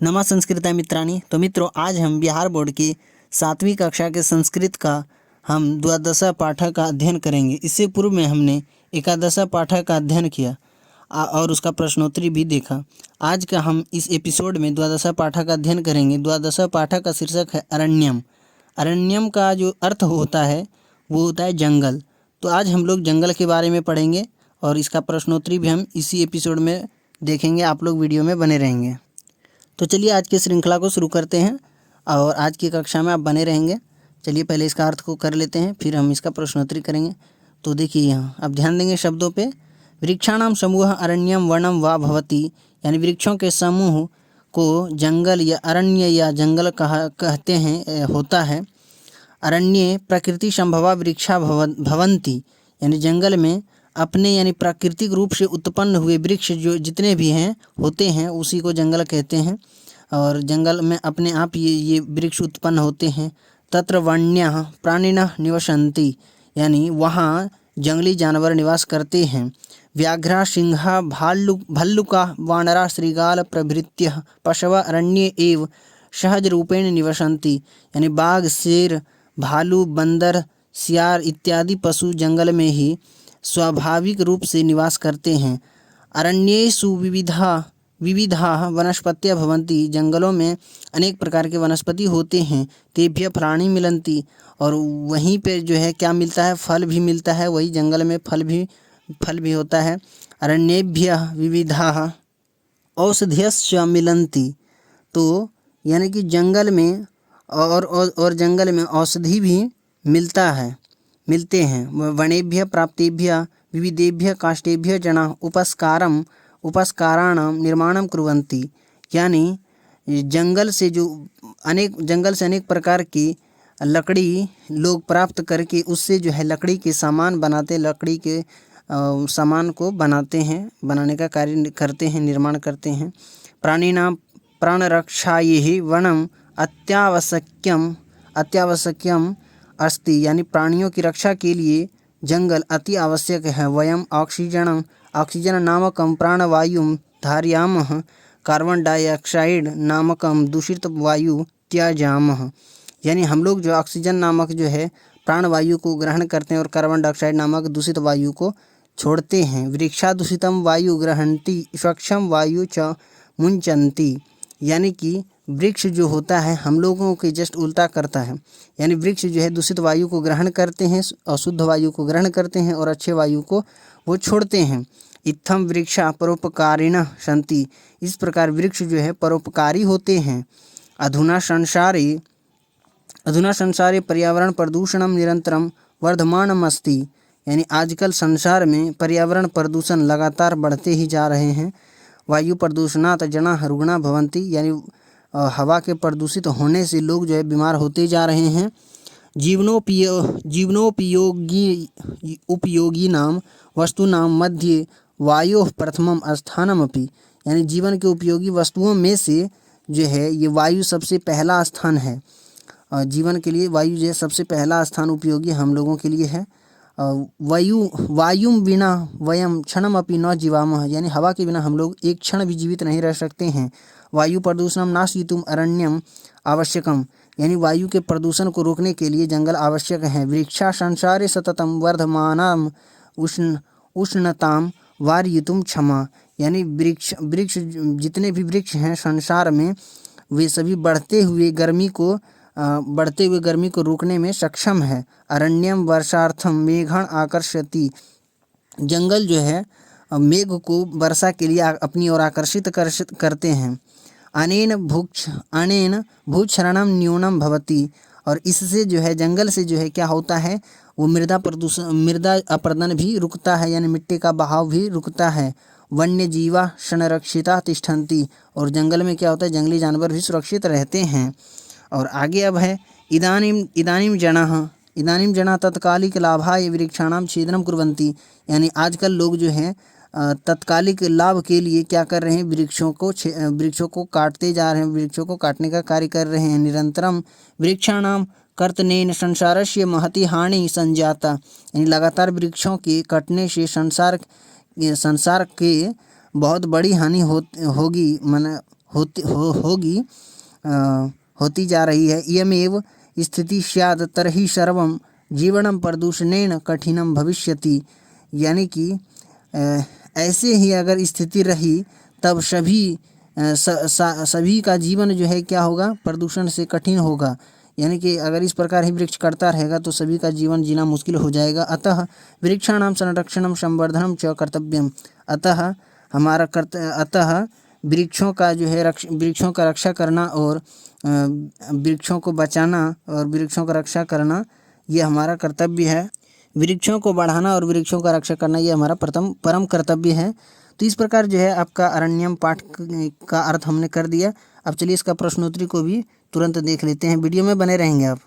नमा संस्कृता मित्राणी। तो मित्रों, आज हम बिहार बोर्ड की 7वीं कक्षा के संस्कृत का हम द्वादशा पाठक का अध्ययन करेंगे। इससे पूर्व में हमने एकादशा पाठक का अध्ययन किया और उसका प्रश्नोत्तरी भी देखा। आज का हम इस एपिसोड में द्वादशा पाठक का अध्ययन करेंगे। द्वादशा पाठक का शीर्षक है अरण्यम। अरण्यम का जो अर्थ होता है वो होता है जंगल। तो आज हम लोग जंगल के बारे में पढ़ेंगे और इसका प्रश्नोत्तरी भी हम इसी एपिसोड में देखेंगे। आप लोग वीडियो में बने रहेंगे। तो चलिए आज की श्रृंखला को शुरू करते हैं और आज की कक्षा में आप बने रहेंगे। चलिए पहले इसका अर्थ को कर लेते हैं, फिर हम इसका प्रश्नोत्तरी करेंगे। तो देखिए यहाँ आप ध्यान देंगे शब्दों पे। वृक्षाणाम समूह अरण्यम वनम वा भवति, यानी वृक्षों के समूह को जंगल या अरण्य या जंगल कहते हैं होता है। अरण्ये प्रकृति संभवा वृक्षा भवन्ति, यानी जंगल में अपने यानी प्राकृतिक रूप से उत्पन्न हुए वृक्ष जो जितने भी हैं होते हैं उसी को जंगल कहते हैं। और जंगल में अपने आप ये वृक्ष उत्पन्न होते हैं। तत्र वन्यः प्राणिनः निवसन्ति, यानी वहाँ जंगली जानवर निवास करते हैं। व्याघ्रा सिंहा भल्लुका वानरा श्रृगाल प्रभृत्यः पशवः अरण्ये एव सहज रूपेण निवसन्ति, यानी बाघ शेर भालू बंदर सियार इत्यादि पशु जंगल में ही स्वाभाविक रूप से निवास करते हैं। अरण्येषु विविधाः वनस्पतयः भवन्ति, जंगलों में अनेक प्रकार के वनस्पति होते हैं। तेभ्यः फलानि मिलन्ति, और वहीं पे जो है क्या मिलता है, फल भी मिलता है। वही जंगल में फल भी होता है। अरण्येभ्यः विविधाः औषधयश्च मिलन्ति, तो यानी कि जंगल में और जंगल में औषधि भी मिलते हैं। वनेभ्यः प्राप्तेभ्यः विविधेभ्यः काष्ठेभ्यः जनाः उपस्काराणां निर्माणं कुर्वन्ति, यानी जंगल से अनेक प्रकार की लकड़ी लोग प्राप्त करके उससे जो है लकड़ी के सामान बनाते, लकड़ी के सामान को बनाने का कार्य करते हैं, निर्माण करते हैं। प्राणिनां प्राणरक्षायै वनम अत्यावश्यकम अस्ति, यानी प्राणियों की रक्षा के लिए जंगल अति आवश्यक है। वयम ऑक्सीजन नामकं प्राणवायुं धारयामः, कार्बन डाइऑक्साइड नामकं दूषित वायु त्याजामः, यानी हम लोग जो ऑक्सीजन नामक जो है प्राणवायु को ग्रहण करते हैं और कार्बन डाइऑक्साइड नामक दूषित वायु को छोड़ते हैं। वृक्षा दूषितम वायु ग्रहणति स्वच्छम वायु च मुंचन्ति, यानी कि वृक्ष जो होता है हम लोगों के जस्ट उल्टा करता है। यानी वृक्ष जो है दूषित वायु को ग्रहण करते हैं, अशुद्ध वायु को ग्रहण करते हैं और अच्छे वायु को वो छोड़ते हैं। इत्थम वृक्षा परोपकारिणः सन्ति, इस प्रकार वृक्ष जो है परोपकारी होते हैं। अधुना संसारे पर्यावरण प्रदूषणं निरंतरं वर्धमानमस्ति, यानी आजकल संसार में पर्यावरण प्रदूषण लगातार बढ़ते ही जा रहे हैं। वायु प्रदूषणात् जनाः रुग्णाः भवन्ति, यानी हवा के प्रदूषित होने से लोग जो है बीमार होते जा रहे हैं। उपयोगीनां वस्तूनां मध्ये वायोः प्रथमं स्थानमपि, यानी जीवन के उपयोगी वस्तुओं में से जो है ये वायु सबसे पहला स्थान है। जीवन के लिए वायु जो है सबसे पहला स्थान उपयोगी हम लोगों के लिए है। वायुं विना वयम क्षणमपि न जीवामः, यानी हवा के बिना हम लोग एक क्षण भी जीवित नहीं रह सकते हैं। वायु प्रदूषणं नाशयितुम् अरण्यम आवश्यकम, यानी वायु के प्रदूषण को रोकने के लिए जंगल आवश्यक है। वृक्षा संसारे सततं वर्धमानां उष्णतां वारयितुं क्षमा, यानी वृक्ष जितने भी वृक्ष हैं संसार में वे सभी बढ़ते हुए गर्मी को रोकने में सक्षम है। अरण्यम वर्षार्थम मेघान आकर्षति, जंगल जो है मेघ को वर्षा के लिए अपनी ओर आकर्षित करते हैं। अनेन भूक्षरणं न्यूनं भवति, और इससे जो है जंगल से जो है क्या होता है वो मृदा अपरदन भी रुकता है, यानी मिट्टी का बहाव भी रुकता है। वन्य जीवा संरक्षिता तिष्ठन्ति, और जंगल में क्या होता है जंगली जानवर भी सुरक्षित रहते हैं। और आगे अब है इदानीं जनाः तत्कालिक लाभाय वृक्षाणां छेदनं कुर्वन्ति, यानी आजकल लोग जो हैं तत्कालिक लाभ के लिए क्या कर रहे हैं, वृक्षों को काटते जा रहे हैं, वृक्षों को काटने का कार्य कर रहे हैं। निरंतरम वृक्षाणां कर्तनेन संसारस्य महती हानि संजाता, यानी लगातार वृक्षों के कटने से संसार के बहुत बड़ी हानि होगी, होगी होती जा रही है। इयमेव स्थिति स्यात् तर्हि सर्वं जीवनं प्रदूषणेन कठिनं भविष्यति। यानी कि ऐसे ही अगर स्थिति रही तब सभी का जीवन जो है क्या होगा, प्रदूषण से कठिन होगा। यानी कि अगर इस प्रकार ही वृक्ष कटता रहेगा तो सभी का जीवन जीना मुश्किल हो जाएगा। अतः वृक्षाणां संरक्षणं संवर्धनम च कर्तव्यम। अतः वृक्षों का जो है वृक्षों का रक्षा करना और वृक्षों को बचाना और वृक्षों का रक्षा करना ये हमारा कर्तव्य है। वृक्षों को बढ़ाना और वृक्षों का रक्षा करना ये हमारा परम कर्तव्य है। तो इस प्रकार जो है आपका अरण्यम पाठ का अर्थ हमने कर दिया। अब चलिए इसका प्रश्नोत्तरी को भी तुरंत देख लेते हैं, वीडियो में बने रहेंगे आप।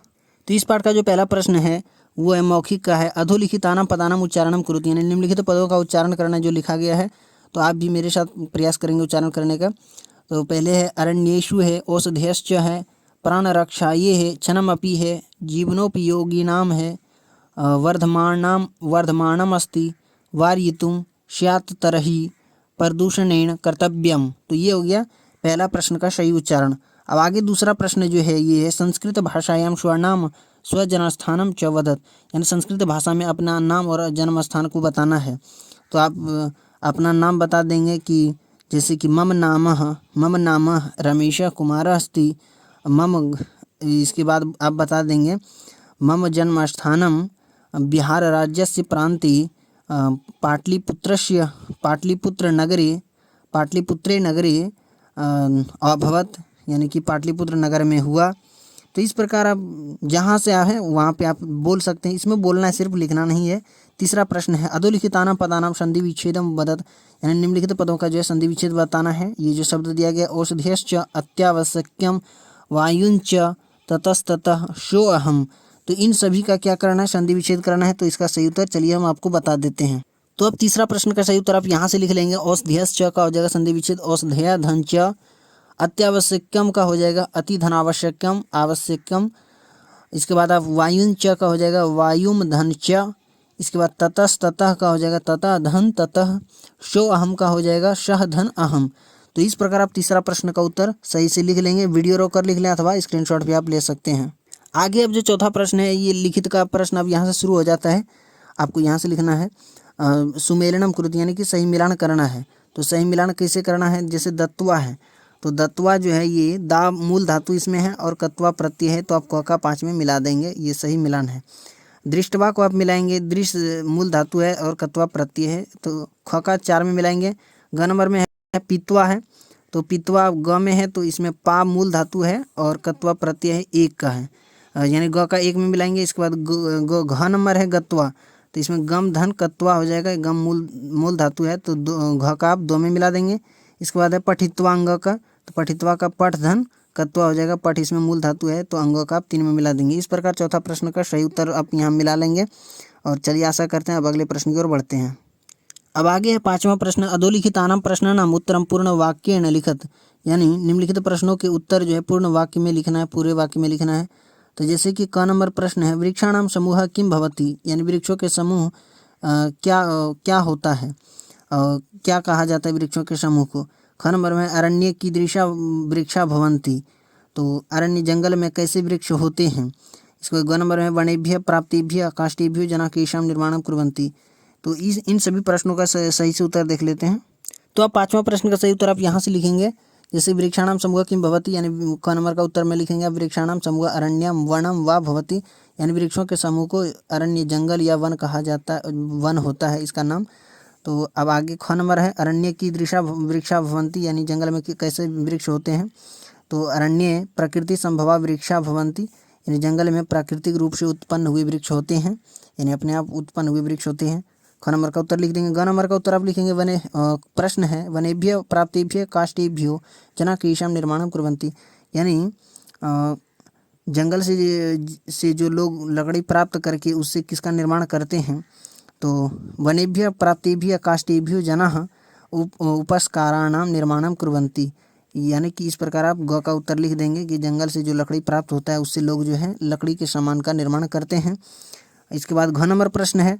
तो इस पाठ का जो पहला प्रश्न है वो है मौखिक का है। अधोलिखितानां पदानां उच्चारणम कुरुति, यानी निम्नलिखित पदों का उच्चारण करना जो लिखा गया है। तो आप भी मेरे साथ प्रयास करेंगे उच्चारण करने का। तो पहले है अरण्येषु है, औषधयश्च है, प्राणरक्षायै है, क्षणमपि है, जीवनोपयोगिनां है, वर्धमानम अस्ति, वारयितुं स्यात् तर्हि प्रदूषणेन कर्तव्यम। तो ये हो गया पहला प्रश्न का सही उच्चारण। अब आगे दूसरा प्रश्न जो है ये है संस्कृत भाषायां स्वनाम स्वजन्मस्थानम च वदत्, यानी संस्कृत भाषा में अपना नाम और जन्म स्थान को बताना है। तो आप अपना नाम बता देंगे कि जैसे कि मम नाम रमेश कुमार अस्ति। इसके बाद आप बता देंगे मम जन्मस्थानम बिहार राज्यस्य प्रान्ते पाटलिपुत्रे नगरे अभवत, यानी कि पाटलिपुत्र नगर में हुआ। तो इस प्रकार आप जहाँ से आए वहाँ पे आप बोल सकते हैं, इसमें बोलना है, सिर्फ लिखना नहीं है। तीसरा प्रश्न है अधोलिखितानां पदानां संधि विच्छेदम वदत्, यानी निम्नलिखित पदों का जो है संधि विच्छेद बताना है। ये जो शब्द दिया गया औषधयश्च अत्यावश्यक्यम वायुंच ततस्ततः सोऽहम्, तो इन सभी का क्या करना है, संधि विच्छेद करना है। तो इसका सही उत्तर चलिए हम आपको बता देते हैं। तो अब तीसरा प्रश्न का सही उत्तर आप यहाँ से लिख लेंगे। औषधयश्च का हो जाएगा संधि विच्छेद औषधया धन च, अत्यावश्यकम का हो जाएगा अति धनावश्यकम आवश्यकम। इसके बाद आप वायुंच का हो जाएगा वायुम धन च। इसके बाद ततस्ततः का हो जाएगा ततः धन ततः। शो अहम का हो जाएगा शह धन अहम। तो इस प्रकार आप तीसरा प्रश्न का उत्तर सही से लिख लेंगे। वीडियो रोक कर लिख लें अथवा स्क्रीनशॉट भी आप ले सकते हैं। आगे अब जो चौथा प्रश्न है ये लिखित का प्रश्न अब यहाँ से शुरू हो जाता है। आपको यहाँ से लिखना है सुमेलनम कुरुति, यानी कि सही मिलान करना है। तो सही मिलान कैसे करना है, जैसे दत्वा है तो दत्वा जो है ये दा मूल धातु इसमें है और कत्वा प्रत्यय है, तो आप क का 5 में मिला देंगे, ये सही मिलान है। दृष्टवा को आप मिलाएंगे, दृश्य मूल धातु है और कत्वा प्रत्यय है, तो ख का 4 में मिलाएंगे। ग नंबर में है पित्वा है, तो पित्वा ग में है, तो इसमें पा मूल धातु है और कत्वा प्रत्यय है 1 का है, यानी ग का 1 में मिलाएंगे। इसके बाद घ नंबर है गत्वा, तो इसमें गम धन कत्वा हो जाएगा, गम मूल धातु है, तो घ का आप 2 में मिला देंगे। इसके बाद है पठित्वांग का, तो पठित्वा का पठ धन कत्वा हो जाएगा, पठ इसमें मूल धातु है, तो अंगों का आप 3 में मिला देंगे। इस प्रकार चौथा प्रश्न का सही उत्तर आप यहाँ मिला लेंगे। और चलिए आशा करते हैं अब अगले प्रश्न की ओर बढ़ते हैं। अब आगे है 5वां प्रश्न अधोलिखितानां प्रश्नानां उत्तरं पूर्ण वाक्येन लिखत, यानी निम्नलिखित प्रश्नों के उत्तर जो है पूर्ण वाक्य में लिखना है, पूरे वाक्य में लिखना है। तो जैसे कि क नंबर प्रश्न है वृक्षाणां समूहः किं भवति, यानी वृक्षों के समूह क्या होता है, क्या कहा जाता है वृक्षों के समूह को। ख नंबर में अरण्य कीदृशा वृक्षा भवन्ति, तो अरण्य जंगल में कैसे वृक्ष होते हैं। इसको ग नंबर में वनेभ्यः प्राप्तेभ्यः काष्ठेभ्यो जनाः केषां निर्माणं कुर्वन्ति। तो इन सभी प्रश्नों का सही से उत्तर देख लेते हैं। तो अब 5वां प्रश्न का सही उत्तर आप यहाँ से लिखेंगे, जैसे वृक्षाणां समूहः किं भवति, यानी क नंबर का उत्तर में लिखेंगे आप वृक्षाणां समूहः अरण्यं वनं वा भवति, यानी वृक्षों के समूह को अरण्य जंगल या वन कहा जाता है, वन होता है इसका नाम। तो अब आगे ख नंबर है अरण्य कीदृशा वृक्षा भवन्ति, यानी जंगल में कैसे वृक्ष होते हैं। तो अरण्ये प्रकृति संभवा वृक्षा भवन्ति, यानी जंगल में प्राकृतिक रूप से उत्पन्न हुए वृक्ष होते हैं, यानी अपने आप उत्पन्न हुए वृक्ष होते हैं। ख नंबर का उत्तर लिख देंगे। ग नंबर का उत्तर आप लिखेंगे प्रश्न है वनेभ्यः प्राप्तेभ्यः काष्ठेभ्यो जनाः केषां निर्माणं कुर्वन्ति, यानी जंगल से जो लोग लकड़ी प्राप्त करके उससे किसका निर्माण करते हैं। तो वनेभ्यः प्राप्तेभ्यः काष्ठेभ्यो जनाः उपस्काराणां निर्माणं कुर्वन्ति, यानी कि इस प्रकार आप ग का उत्तर लिख देंगे कि जंगल से जो लकड़ी प्राप्त होता है उससे लोग जो है लकड़ी के सामान का निर्माण करते हैं। इसके बाद घ नंबर प्रश्न है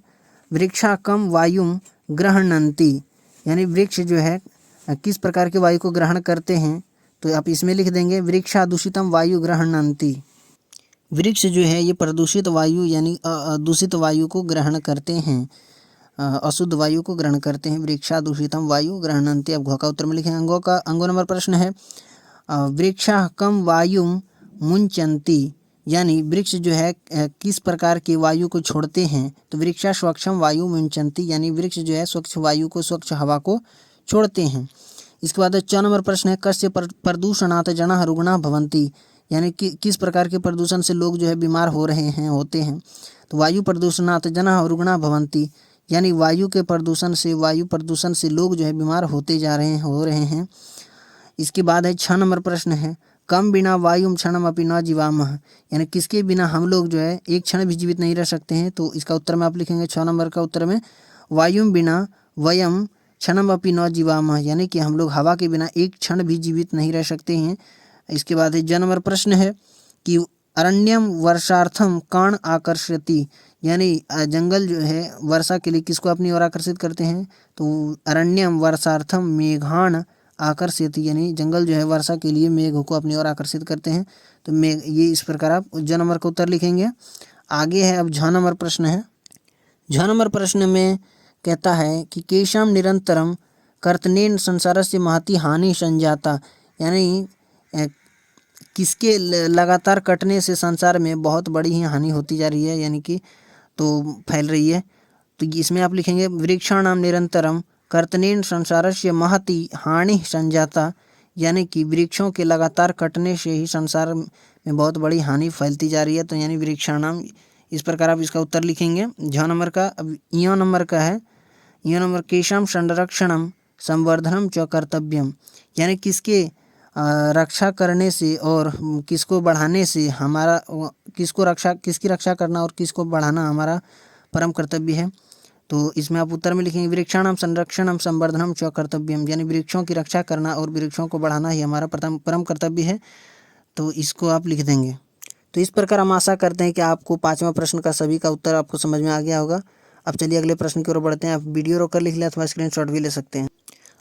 वृक्षा कम वायुम ग्रहणन्ति, यानी वृक्ष जो है किस प्रकार के वायु को ग्रहण करते हैं। तो आप इसमें लिख देंगे वृक्षा दूषितम वायु ग्रहणन्ति। वृक्ष जो है ये प्रदूषित वायु यानी दूषित वायु को ग्रहण करते हैं, अशुद्ध वायु को ग्रहण करते हैं। वृक्षा दूषितम वायु ग्रहणन्ति। अब घ का उत्तर में लिखें। अंगों नंबर प्रश्न है वृक्षा कम वायु मुंचन्ति, यानी वृक्ष जो है किस प्रकार की वायु को छोड़ते हैं। तो वृक्षा स्वच्छम वायु मुंचन्ति, यानी वृक्ष जो है स्वच्छ वायु को, स्वच्छ हवा को छोड़ते हैं। इसके बाद 4 नंबर प्रश्न है कस्य प्रदूषणात् जनाः रुग्णाः भवन्ति, यानी कि किस प्रकार के प्रदूषण से लोग जो है बीमार हो रहे हैं, होते हैं। तो वायु प्रदूषणात् जनाः रुग्णाः भवन्ति, यानी वायु प्रदूषण से लोग जो है बीमार होते जा रहे हैं, हो रहे हैं। इसके बाद है 6 नंबर प्रश्न है कम बिना वायुम क्षणमपि न जीवामः, यानी किसके बिना हम लोग जो है एक क्षण भी जीवित नहीं रह सकते हैं। तो इसका उत्तर में आप लिखेंगे 6 नंबर का उत्तर में वायुम बिना वयम क्षणमपि न जीवामः, यानी कि हम लोग हवा के बिना एक क्षण भी जीवित नहीं रह सकते हैं। इसके बाद है 9 नंबर प्रश्न है कि अरण्यम वर्षार्थम काण आकर्षति, यानी जंगल जो है वर्षा के लिए किसको अपनी ओर आकर्षित करते हैं। तो अरण्यम वर्षार्थम मेघान आकर्षित, यानी जंगल जो है वर्षा के लिए मेघ को अपनी ओर आकर्षित करते हैं। तो मेघ, ये इस प्रकार आप ज नंबर का उत्तर लिखेंगे। आगे है अब झ नंबर प्रश्न है। झ नंबर प्रश्न में कहता है कि केशाम निरंतरम कर्तनेन संसारस्य महती हानि संजाता, यानी किसके लगातार कटने से संसार में बहुत बड़ी ही हानि होती जा रही है, यानी कि तो फैल रही है। तो इसमें आप लिखेंगे वृक्षाणाम निरंतरम कर्तनेन संसारस्य महती हानि संजाता, यानी कि वृक्षों के लगातार कटने से ही संसार में बहुत बड़ी हानि फैलती जा रही है। तो यानी वृक्षाणाम, इस प्रकार आप इसका उत्तर लिखेंगे झ नंबर का। अब य नंबर का है, य नंबर केशम संरक्षणम संवर्धनम च कर्तव्यम, यानी किसके रक्षा करने से और किसको बढ़ाने से हमारा, किसकी रक्षा करना और किसको बढ़ाना हमारा परम कर्तव्य है। तो इसमें आप उत्तर में लिखेंगे वृक्षाणाम संरक्षणम संवर्धनम च कर्तव्यम, यानी वृक्षों की रक्षा करना और वृक्षों को बढ़ाना ही हमारा परम कर्तव्य है। तो इसको आप लिख देंगे। तो इस प्रकार हम आशा करते हैं कि आपको 5वां प्रश्न का सभी का उत्तर आपको समझ में आ गया होगा। अब चलिए अगले प्रश्न की ओर बढ़ते हैं। आप वीडियो रोक कर लिख ले अथवा स्क्रीनशॉट भी ले सकते हैं।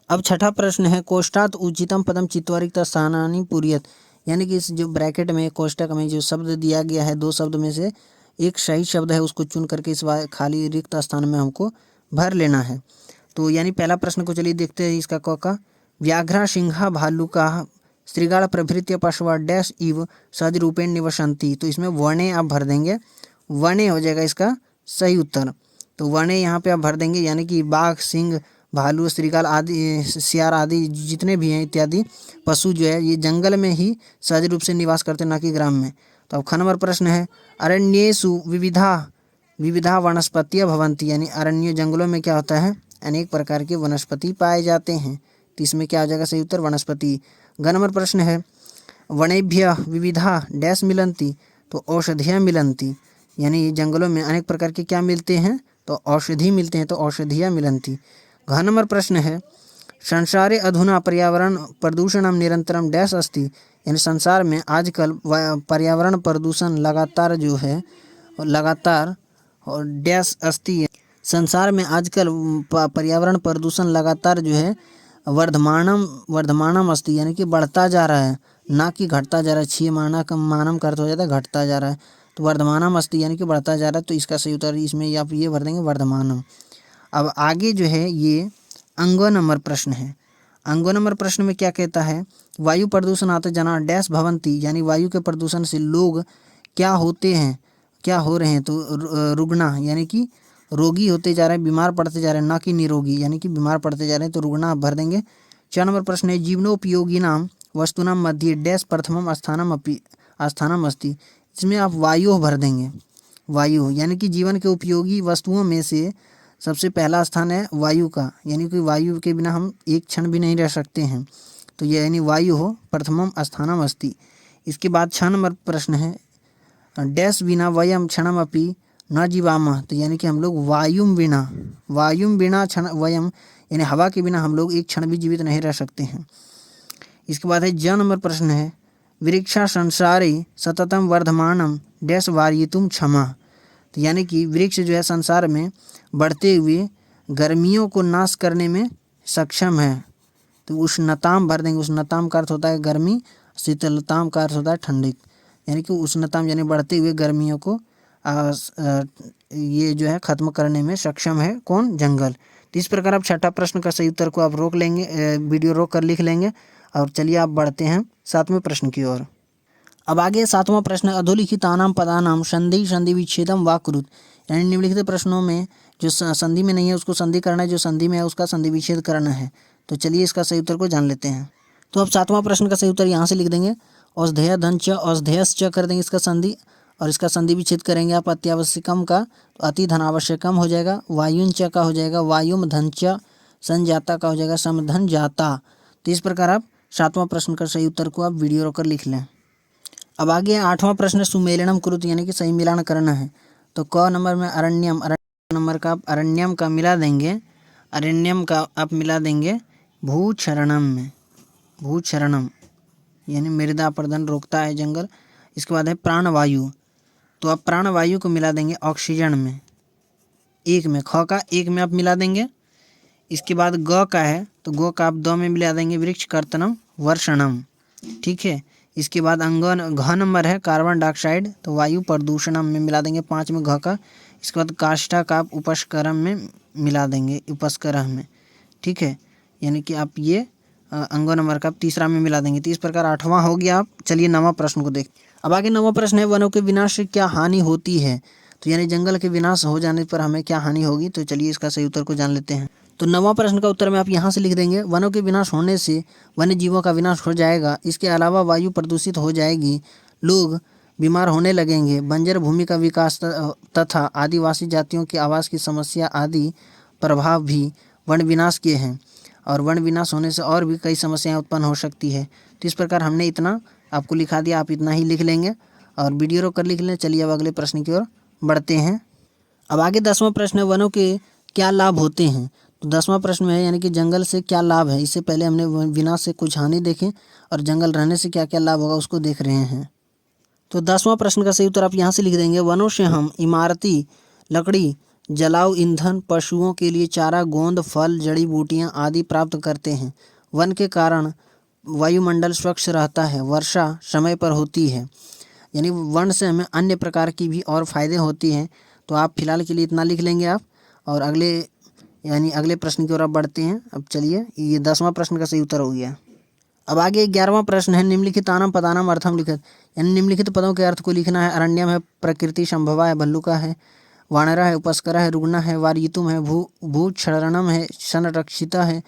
अब 6ठा प्रश्न है कोष्ठात उचितम पदम चित्वा रिक्त स्थानानि पूरयत, यानी कि इस जो ब्रैकेट में कोष्ठक में जो शब्द दिया गया है 2 शब्द में से एक सही शब्द है उसको चुन करके इस खाली रिक्त स्थान में हमको भर लेना है। तो यानी पहला प्रश्न को चलिए देखते हैं इसका क का। व्याघ्रा सिंहा भालुका श्रृगाल प्रभृत्य पशवा डैश इव सहज रूपेण निवसंती, तो इसमें वने आप भर देंगे, वने हो जाएगा इसका सही उत्तर। तो वने यहाँ पे आप भर देंगे, यानी कि बाघ, सिंह, भालू, श्रृगाल आदि, सियार आदि जितने भी हैं इत्यादि पशु जो है ये जंगल में ही सहज रूप से निवास करते हैं, ना कि ग्राम में। तो अब ख नंबर प्रश्न है अरण्येषु विविधा वनस्पतियाँ भवन्ति, यानी अरण्य जंगलों में क्या होता है अनेक प्रकार के वनस्पति पाए जाते हैं। तो इसमें क्या आ जाएगा सही उत्तर वनस्पति। ग नंबर प्रश्न है वनेभ्य विविधा डैश मिलन्ति, तो औषधियाँ मिलन्ति, यानी जंगलों में अनेक प्रकार के क्या मिलते हैं तो औषधि मिलते हैं, तो औषधियाँ मिलन्ति। घ नंबर प्रश्न है संसारे अधुना पर्यावरण प्रदूषणम निरंतरम डैश अस्ति, यानी संसार में आजकल पर्यावरण प्रदूषण लगातार जो है लगातार और डैश अस्ति, संसार में आजकल पर्यावरण प्रदूषण लगातार जो है वर्धमानम अस्ति, यानी कि बढ़ता जा रहा है, ना कि घटता जा रहा है। क्षीयमानम का अर्थ हो जाता है घटता जा रहा है, तो वर्धमानम अस्ति यानी कि बढ़ता जा रहा है। तो इसका सही उत्तर इसमें आप ये भर देंगे वर्धमानम। अब आगे जो है ये अंगो नंबर प्रश्न है। अंगो नंबर प्रश्न में क्या कहता है वायु प्रदूषण आते जना डैश भवंती, यानी वायु के प्रदूषण से लोग क्या होते हैं, क्या हो रहे हैं। तो रुग्णा यानी कि रोगी होते जा रहे हैं, बीमार पड़ते जा रहे हैं, ना कि निरोगी यानी कि बीमार पड़ते जा रहे हैं। तो रुग्णा आप भर देंगे। 4 नंबर प्रश्न है जीवनोपयोगिनाम वस्तुनां मध्ये डैश प्रथमम स्थानम अस्ति, इसमें आप वायु भर देंगे। वायु यानी कि जीवन के उपयोगी वस्तुओं में से सबसे पहला स्थान है वायु का, यानी कि वायु के बिना हम एक क्षण भी नहीं रह सकते हैं। तो ये यानी वायु हो प्रथमम स्थानम अस्ति। इसके बाद 6 नंबर प्रश्न है डैश बिना वयम क्षणमपि न जीवामः, तो यानी कि हम लोग वायुम बिना क्षण वयम, यानी हवा के बिना हम लोग एक क्षण भी जीवित नहीं रह सकते हैं। इसके बाद है ज नंबर प्रश्न है वृक्षा संसारे सततम वर्धमानम डैश वारयितुम क्षमा, तो यानी कि वृक्ष जो है संसार में बढ़ते हुए गर्मियों को नाश करने में सक्षम है, तो उष्णताम भर देंगे। उष्णताम का अर्थ होता है गर्मी, शीतलताम का अर्थ होता है ठंडी, यानी कि उष्णताम यानी बढ़ती हुई गर्मियों को ये जो है खत्म करने में सक्षम है कौन? जंगल। तो इस प्रकार आप छठा प्रश्न का सही उत्तर को आप रोक लेंगे, वीडियो रोक कर लिख लेंगे। और चलिए आप बढ़ते हैं सातवें प्रश्न की ओर। अब आगे सातवां प्रश्न, अधोलिखितानाम पदानाम संधि संधि विच्छेदम वा कुरुत, यानी निम्नलिखित प्रश्नों में जो संधि में नहीं है उसको संधि करना है, जो संधि में है उसका संधि विच्छेद करना है। तो चलिए इसका सही उत्तर को जान लेते हैं। तो अब सातवां प्रश्न का सही उत्तर यहाँ से लिख देंगे, औषधेय धन च औषधेयस च कर देंगे इसका संधि, और इसका संधि विच्छेद करेंगे आप अत्यावश्यकम का, तो अति धनावश्यकम हो जाएगा। वायुंच का हो जाएगा वायुम धन च, संजाता का हो जाएगा समधन जाता। तो इस प्रकार आप सातवां प्रश्न का सही उत्तर को आप वीडियो रोकर लिख लें। अब आगे आठवां प्रश्न, सुमेलनम कुरुत, यानी कि सही मिलान करना है। तो क नंबर में अरण्यम, अरण्य नंबर का आप अरण्यम का मिला देंगे, अरण्यम का आप मिला देंगे भूक्षरणम में, भूक्षरणम यानी मृदा अपरदन रोकता है जंगल। इसके बाद है प्राणवायु, तो आप प्राणवायु को मिला देंगे ऑक्सीजन में, एक में, ख का एक में आप मिला देंगे। इसके बाद ग का है तो ग का आप दो में मिला देंगे वृक्ष कर्तनम वर्षणम, ठीक है। इसके बाद अंगन, घ नंबर है कार्बन डाइऑक्साइड, तो वायु प्रदूषणम में मिला देंगे 5 में घ का। इसके बाद काष्ठा का आप उपस्करम में मिला देंगे, उपस्करम में, ठीक है, यानी कि आप ये अंगो नंबर का आप तीसरा में मिला देंगे। तो इस प्रकार आठवां हो गया। आप चलिए नवां प्रश्न को देख। अब आगे नवां प्रश्न है, वनों के विनाश से क्या हानि होती है, तो यानी जंगल के विनाश हो जाने पर हमें क्या हानि होगी। तो चलिए इसका सही उत्तर को जान लेते हैं। तो नवां प्रश्न का उत्तर में आप यहाँ से लिख देंगे, वनों के विनाश होने से वन्य जीवों का विनाश हो जाएगा। इसके अलावा वायु प्रदूषित हो जाएगी, लोग बीमार होने लगेंगे, बंजर भूमि का विकास तथा आदिवासी जातियों की आवास की समस्या आदि प्रभाव भी वन विनाश के हैं, और वन विनाश होने से और भी कई समस्याएं उत्पन्न हो सकती है। तो इस प्रकार हमने इतना आपको लिखा दिया, आप इतना ही लिख लेंगे और वीडियो रोक कर लिख लें। चलिए अब अगले प्रश्न की ओर बढ़ते हैं। अब आगे 10वां प्रश्न है, वनों के क्या लाभ होते हैं। तो 10वां प्रश्न में है, यानी कि जंगल से क्या लाभ है। इससे पहले हमने विनाश से कुछ हानि देखे और जंगल रहने से क्या क्या लाभ होगा उसको देख रहे हैं। तो 10वां प्रश्न का सही उत्तर आप यहाँ से लिख देंगे, वनों से हम इमारती लकड़ी, जलाऊ ईंधन, पशुओं के लिए चारा, गोंद, फल, जड़ी बूटियाँ आदि प्राप्त करते हैं। वन के कारण वायुमंडल स्वच्छ रहता है, वर्षा समय पर होती है, यानी वन से हमें अन्य प्रकार की भी और फायदे होती हैं। तो आप फिलहाल के लिए इतना लिख लेंगे आप, और अगले प्रश्न की ओर आप बढ़ते हैं। अब चलिए, ये 10वां प्रश्न का सही उत्तर हो गया। अब आगे 11वां प्रश्न है, निम्नलिखितानाम पदानाम अर्थम लिखित, यानी निम्नलिखित पदों के अर्थ को लिखना है। अरण्यम है, प्रकृति संभवा है, भल्लुका है, वानरा है, उपस्करा है, रुग्ना है, वारयुतुम है, भूक्षरणम है, संरक्षिता है,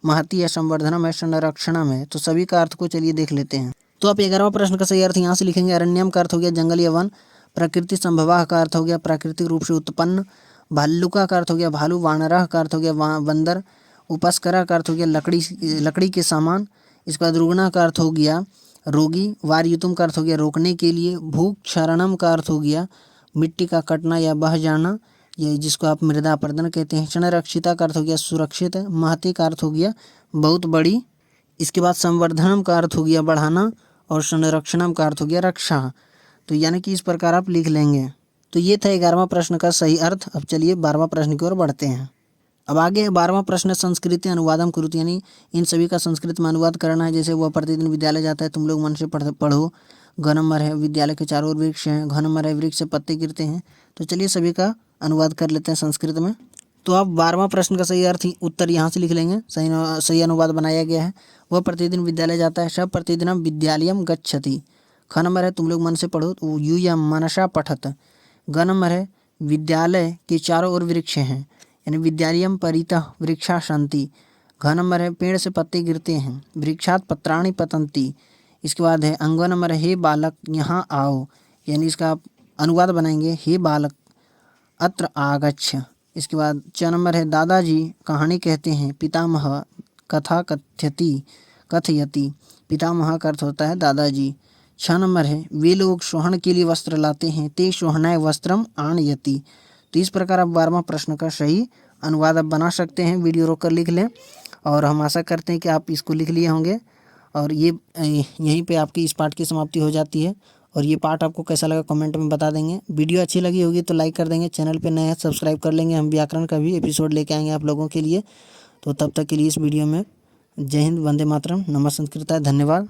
महती है, संवर्धनम है, संरक्षणम है। तो सभी का अर्थ को चलिए देख लेते हैं। तो आप 11वां प्रश्न का सही अर्थ यहाँ से लिखेंगे, अरण्यम का अर्थ हो गया जंगल या वन, प्रकृति संभवा का अर्थ हो गया प्राकृतिक रूप से उत्पन्न, भालुका का अर्थ हो गया भालू, वानरा का अर्थ हो गया बंदर, उपस्करा का अर्थ हो गया लकड़ी के सामान। इसके बाद रुग्ना का अर्थ हो गया रोगी, वारयुतुम का अर्थ हो गया रोकने के लिए, भूक्षरणम का अर्थ हो गया मिट्टी का कटना या बह जाना, ये जिसको आप मृदा अपरदन कहते हैं। संरक्षिता का अर्थ हो गया सुरक्षित, महती का अर्थ हो गया बहुत बड़ी। इसके बाद संवर्धनम का अर्थ हो गया बढ़ाना, और संरक्षणम का अर्थ हो गया रक्षा। तो यानी कि इस प्रकार आप लिख लेंगे। तो ये था 11वां प्रश्न का सही अर्थ। अब चलिए 12वां प्रश्न की ओर बढ़ते हैं। अब आगे 12वां प्रश्न, संस्कृति अनुवादम कुरुत, यानी इन सभी का संस्कृत में अनुवाद करना है। जैसे वह प्रतिदिन विद्यालय जाता है, तुम लोग मन से पढ़ो। घ नंबर है, विद्यालय के चारों ओर वृक्ष हैं। घ नंबर है, वृक्ष से पत्ते गिरते हैं। तो चलिए सभी का अनुवाद कर लेते हैं संस्कृत में। तो आप 12वां प्रश्न का सही अर्थ उत्तर यहाँ से लिख लेंगे, सही अनुवाद बनाया गया है। वह प्रतिदिन विद्यालय जाता है, सब प्रतिदिन विद्यालयम गच्छति। ख नंबर है, तुम लोग मन से पढ़ो, यूयम मनसा पठत। ग नंबर है, विद्यालय के चारों ओर वृक्ष हैं, यानी विद्यालयम परितः वृक्षा सन्ति। घ नंबर है, पेड़ से पत्ते गिरते हैं, वृक्षात पत्राणि पतन्ति। इसके बाद है अंग नंबर है, हे बालक यहाँ आओ, यानी इसका आप अनुवाद बनाएंगे, हे बालक अत्र आगच्छ। इसके बाद च नंबर है, दादाजी कहानी कहते हैं, पितामह कथा कथयति। पितामह का अर्थ होता है दादाजी। 6 नंबर है, वे लोग सोहन के लिए वस्त्र लाते हैं, ते सोहनाय वस्त्रम आनयति। तो इस प्रकार आप 12वां प्रश्न का सही अनुवाद आप बना सकते हैं। वीडियो रोककर लिख लें, और हम आशा करते हैं कि आप इसको लिख लिए होंगे। और ये यहीं पे आपकी इस पाठ की समाप्ति हो जाती है। और ये पाठ आपको कैसा लगा कमेंट में बता देंगे। वीडियो अच्छी लगी होगी तो लाइक कर देंगे, चैनल पे नए हैं सब्सक्राइब कर लेंगे। हम व्याकरण का भी एपिसोड लेके आएंगे आप लोगों के लिए। तो तब तक के लिए इस वीडियो में जय हिंद, वंदे मातरम, नमः संस्कृताय, धन्यवाद।